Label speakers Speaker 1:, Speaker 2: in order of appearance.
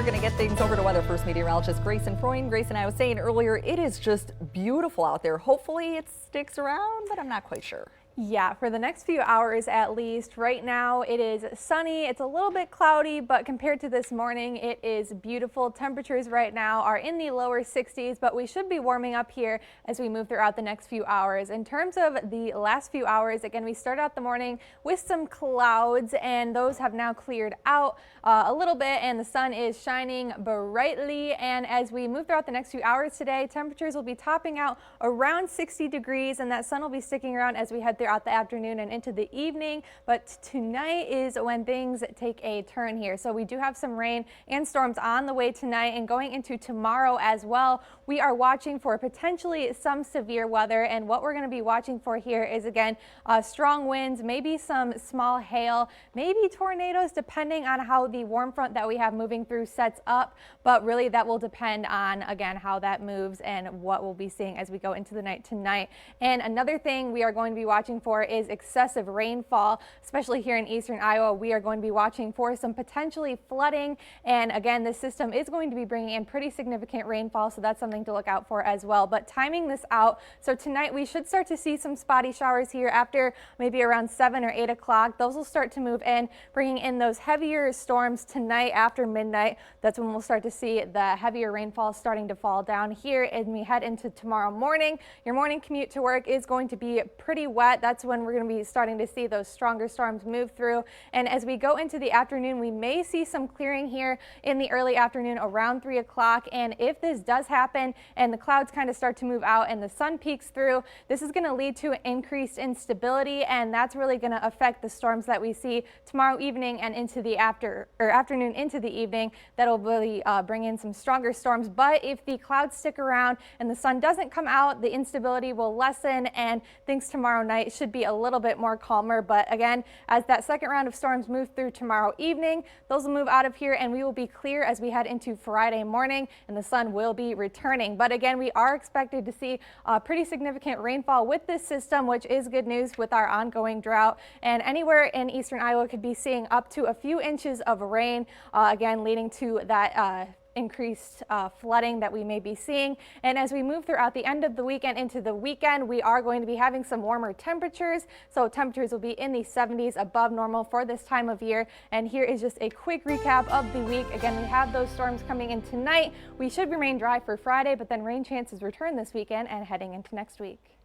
Speaker 1: we're going to get things over to Weather First meteorologist Grayson Freund. Grayson, I was saying earlier, it is just beautiful out there. Hopefully it sticks around, but I'm not quite sure.
Speaker 2: Yeah, for the next few hours at least. Right now it is sunny. It's a little bit cloudy, but compared to this morning, it is beautiful. Temperatures right now are in the lower 60s, but we should be warming up here as we move throughout the next few hours. In terms of the last few hours, again, we start out the morning with some clouds, and those have now cleared out a little bit, and the sun is shining brightly. And as we move throughout the next few hours today, temperatures will be topping out around 60 degrees, and that sun will be sticking around as we head throughout the afternoon and into the evening. But tonight is when things take a turn here. So we do have some rain and storms on the way tonight and going into tomorrow as well. We are watching for potentially some severe weather, and what we're going to be watching for here is, again, strong winds, maybe some small hail, maybe tornadoes, depending on how the warm front that we have moving through sets up. But really that will depend on, again, how that moves and what we'll be seeing as we go into the night tonight. And another thing we are going to be watching for is excessive rainfall, especially here in eastern Iowa. We are going to be watching for some potentially flooding, and again, this system is going to be bringing in pretty significant rainfall, so that's something to look out for as well. But timing this out, so tonight we should start to see some spotty showers here after maybe around 7 or 8 o'clock. Those will start to move in, bringing in those heavier storms tonight after midnight. That's when we'll start to see the heavier rainfall starting to fall down here as we head into tomorrow morning. Your morning commute to work is going to be pretty wet. That's when we're going to be starting to see those stronger storms move through. And as we go into the afternoon, we may see some clearing here in the early afternoon around 3 o'clock. And if this does happen and the clouds kind of start to move out and the sun peeks through, this is going to lead to increased instability, and that's really going to affect the storms that we see tomorrow evening and into the afternoon into the evening. That'll really bring in some stronger storms. But if the clouds stick around and the sun doesn't come out, the instability will lessen, and things tomorrow night should be a little bit more calmer. But again, as that second round of storms move through tomorrow evening, those will move out of here and we will be clear as we head into Friday morning, and the sun will be returning. But again, we are expected to see pretty significant rainfall with this system, which is good news with our ongoing drought. And anywhere in eastern Iowa could be seeing up to a few inches of rain, again leading to that increased flooding that we may be seeing. And as we move throughout the end of the weekend into the weekend, we are going to be having some warmer temperatures. So temperatures will be in the 70s, above normal for this time of year. And here is just a quick recap of the week. Again, we have those storms coming in tonight. We should remain dry for Friday, but then rain chances return this weekend and heading into next week.